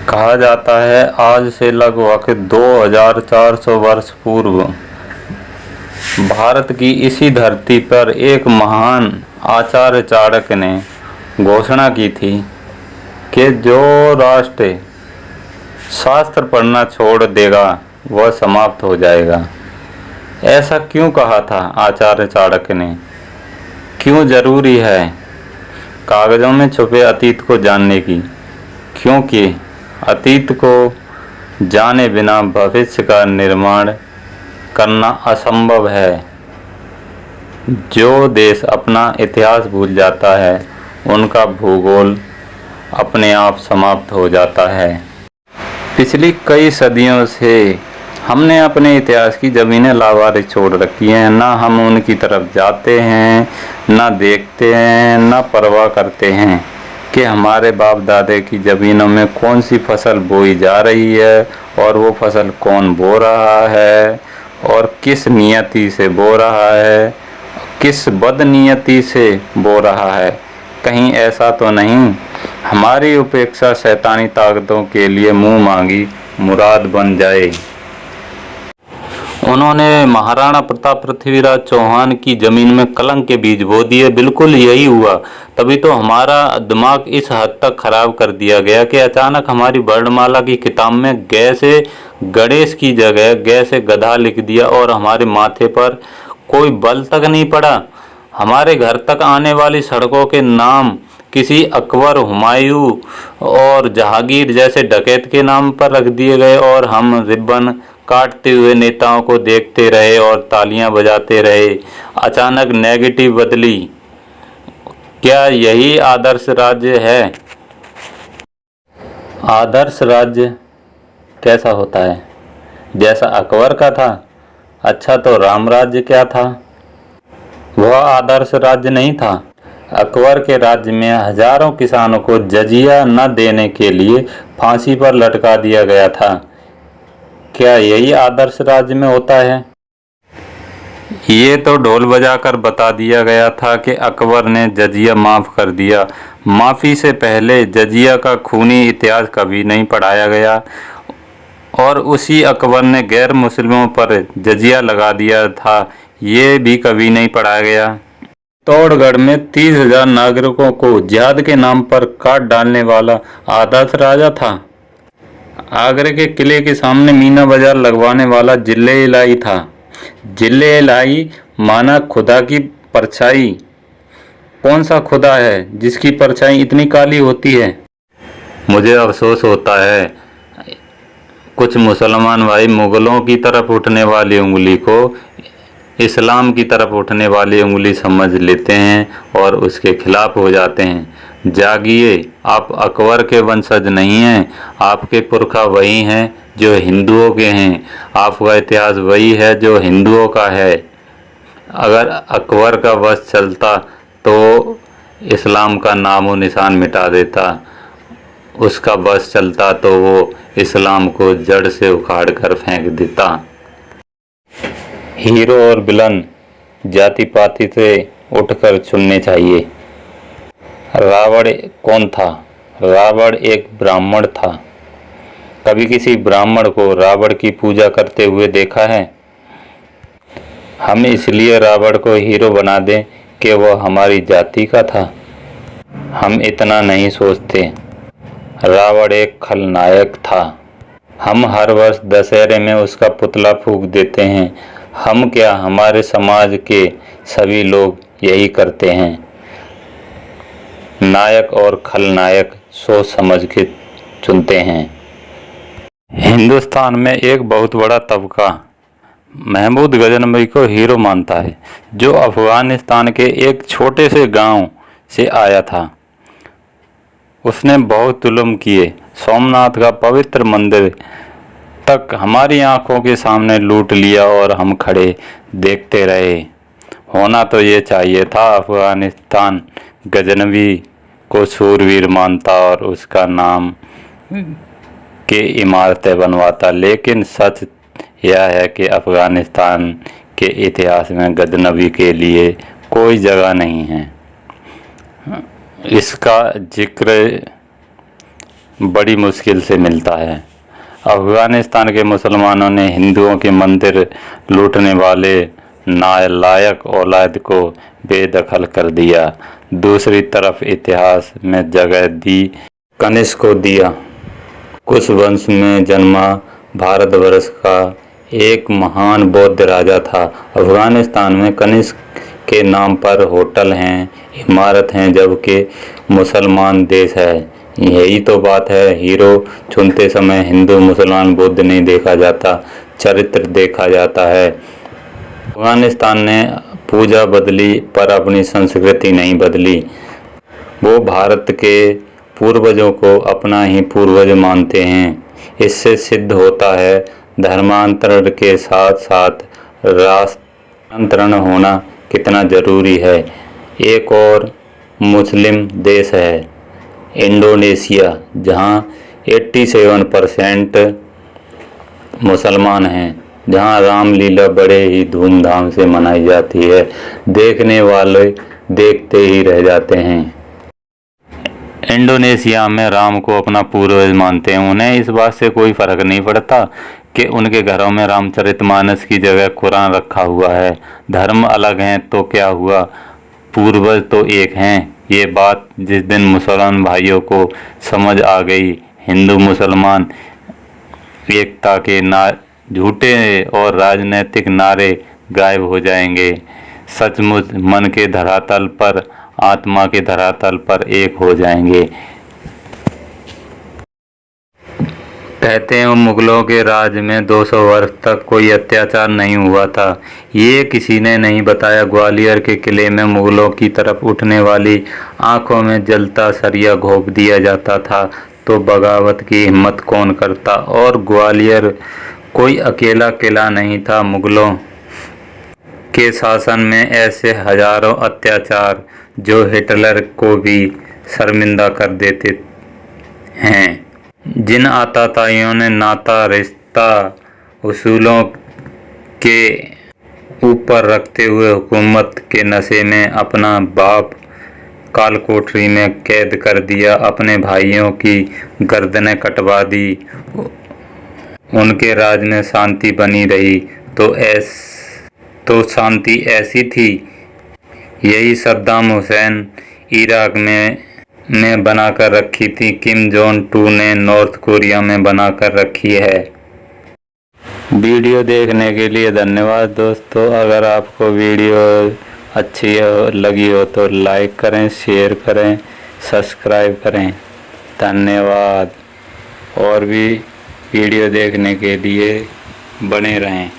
कहा जाता है आज से लगभग 2400 वर्ष पूर्व भारत की इसी धरती पर एक महान आचार्य चाणक्य ने घोषणा की थी कि जो राष्ट्र शास्त्र पढ़ना छोड़ देगा वह समाप्त हो जाएगा। ऐसा क्यों कहा था आचार्य चाणक्य ने? क्यों जरूरी है कागजों में छुपे अतीत को जानने की? क्योंकि अतीत को जाने बिना भविष्य का निर्माण करना असंभव है। जो देश अपना इतिहास भूल जाता है उनका भूगोल अपने आप समाप्त हो जाता है। पिछली कई सदियों से हमने अपने इतिहास की ज़मीनें लावारिस छोड़ रखी हैं। ना हम उनकी तरफ जाते हैं, ना देखते हैं, ना परवाह करते हैं कि हमारे बाप दादे की ज़मीनों में कौन सी फसल बोई जा रही है और वो फसल कौन बो रहा है और किस नियति से बो रहा है, किस बदनीयति से बो रहा है। कहीं ऐसा तो नहीं हमारी उपेक्षा शैतानी ताकतों के लिए मुंह मांगी मुराद बन जाए। उन्होंने महाराणा प्रताप पृथ्वीराज चौहान की जमीन में कलंक के बीज बो दिए। बिल्कुल यही हुआ। तभी तो हमारा दिमाग इस हद तक खराब कर दिया गया कि अचानक हमारी वर्णमाला की किताब में ग से गणेश की जगह ग से गधा लिख दिया और हमारे माथे पर कोई बल तक नहीं पड़ा। हमारे घर तक आने वाली सड़कों के नाम किसी अकबर, हुमायूं और जहांगीर जैसे डकैत के नाम पर रख दिए गए और हम रिबन काटते हुए नेताओं को देखते रहे और तालियां बजाते रहे। अचानक नेगेटिव बदली। क्या यही आदर्श राज्य है? आदर्श राज्य कैसा होता है? जैसा अकबर का था? अच्छा, तो राम राज्य क्या था? वह आदर्श राज्य नहीं था। अकबर के राज्य में हजारों किसानों को जजिया न देने के लिए फांसी पर लटका दिया गया था। क्या यही आदर्श राज्य में होता है? ये तो ढोल बजाकर बता दिया गया था कि अकबर ने जजिया माफ़ कर दिया। माफ़ी से पहले जजिया का खूनी इतिहास कभी नहीं पढ़ाया गया और उसी अकबर ने गैर मुस्लिमों पर जजिया लगा दिया था, ये भी कभी नहीं पढ़ाया गया। चित्तौड़गढ़ में 30,000 नागरिकों को जिहाद के नाम पर काट डालने वाला आदर्श राजा था। आगरे के किले के सामने मीना बाजार लगवाने वाला जिल्ले-ए-इलाही था। जिल्ले-ए-इलाही माना खुदा की परछाई। कौन सा खुदा है जिसकी परछाई इतनी काली होती है? मुझे अफसोस होता है कुछ मुसलमान भाई मुगलों की तरफ उठने वाली उंगली को इस्लाम की तरफ उठने वाली उंगली समझ लेते हैं और उसके खिलाफ हो जाते हैं। जागिए, आप अकबर के वंशज नहीं हैं। आपके पुरखा वही हैं जो हिंदुओं के हैं। आपका इतिहास वही है जो हिंदुओं का है। अगर अकबर का वश चलता तो इस्लाम का नामो निशान मिटा देता। उसका वश चलता तो वो इस्लाम को जड़ से उखाड़ कर फेंक देता। हीरो और विलन जाति पाति से उठकर चुनने चाहिए। रावण कौन था? रावण एक ब्राह्मण था। कभी किसी ब्राह्मण को रावण की पूजा करते हुए देखा है? हम इसलिए रावण को हीरो बना दें कि वह हमारी जाति का था? हम इतना नहीं सोचते। रावण एक खलनायक था। हम हर वर्ष दशहरे में उसका पुतला फूंक देते हैं। हम क्या, हमारे समाज के सभी लोग यही करते हैं। नायक और खलनायक सोच समझ के चुनते हैं। हिंदुस्तान में एक बहुत बड़ा तबका महमूद गजनवी को हीरो मानता है, जो अफगानिस्तान के एक छोटे से गांव से आया था। उसने बहुत जुल्म किए। सोमनाथ का पवित्र मंदिर तक हमारी आंखों के सामने लूट लिया और हम खड़े देखते रहे। होना तो ये चाहिए था अफगानिस्तान गजनवी को शूरवीर मानता और उसका नाम के इमारतें बनवाता, लेकिन सच यह है कि अफगानिस्तान के इतिहास में गजनवी के लिए कोई जगह नहीं है। इसका जिक्र बड़ी मुश्किल से मिलता है। अफगानिस्तान के मुसलमानों ने हिंदुओं के मंदिर लूटने वाले नालायक औलाद को बेदखल कर दिया। दूसरी तरफ इतिहास में जगह दी कनिष्क को दिया। कुश वंश में जन्मा भारतवर्ष का एक महान बौद्ध राजा था। अफगानिस्तान में कनिष्क के नाम पर होटल हैं, इमारत हैं, जबकि मुसलमान देश है। यही तो बात है। हीरो चुनते समय हिंदू मुसलमान बुद्ध नहीं देखा जाता, चरित्र देखा जाता है। अफगानिस्तान ने पूजा बदली पर अपनी संस्कृति नहीं बदली। वो भारत के पूर्वजों को अपना ही पूर्वज मानते हैं। इससे सिद्ध होता है धर्मांतरण के साथ साथ राष्ट्रांतरण होना कितना जरूरी है। एक और मुस्लिम देश है इंडोनेशिया, जहां 87% मुसलमान हैं, जहां रामलीला बड़े ही धूमधाम से मनाई जाती है। देखने वाले देखते ही रह जाते हैं। इंडोनेशिया में राम को अपना पूर्वज मानते हैं। उन्हें इस बात से कोई फर्क नहीं पड़ता कि उनके घरों में रामचरितमानस की जगह कुरान रखा हुआ है। धर्म अलग हैं तो क्या हुआ, पूर्वज तो एक हैं। ये बात जिस दिन मुसलमान भाइयों को समझ आ गई, हिंदू मुसलमान एकता के झूठे और राजनीतिक नारे गायब हो जाएंगे। सचमुच मन के धरातल पर, आत्मा के धरातल पर एक हो जाएंगे। कहते हैं मुगलों के राज में 200 वर्ष तक कोई अत्याचार नहीं हुआ था। ये किसी ने नहीं बताया। ग्वालियर के किले में मुगलों की तरफ उठने वाली आंखों में जलता सरिया घोंप दिया जाता था तो बगावत की हिम्मत कौन करता। और ग्वालियर कोई अकेला किला नहीं था। मुगलों के शासन में ऐसे हजारों अत्याचार जो हिटलर को भी शर्मिंदा कर देते हैं। जिन आताताइयों ने नाता रिश्ता उसूलों के ऊपर रखते हुए हुकूमत के नशे में अपना बाप कालकोठरी में कैद कर दिया, अपने भाइयों की गर्दनें कटवा दी, उनके राज में शांति बनी रही तो शांति ऐसी थी। यही सद्दाम हुसैन इराक में बनाकर रखी थी, किम जोंग टू ने नॉर्थ कोरिया में बनाकर रखी है। वीडियो देखने के लिए धन्यवाद दोस्तों। अगर आपको वीडियो अच्छी लगी हो तो लाइक करें, शेयर करें, सब्सक्राइब करें। धन्यवाद। और भी वीडियो देखने के लिए बने रहें।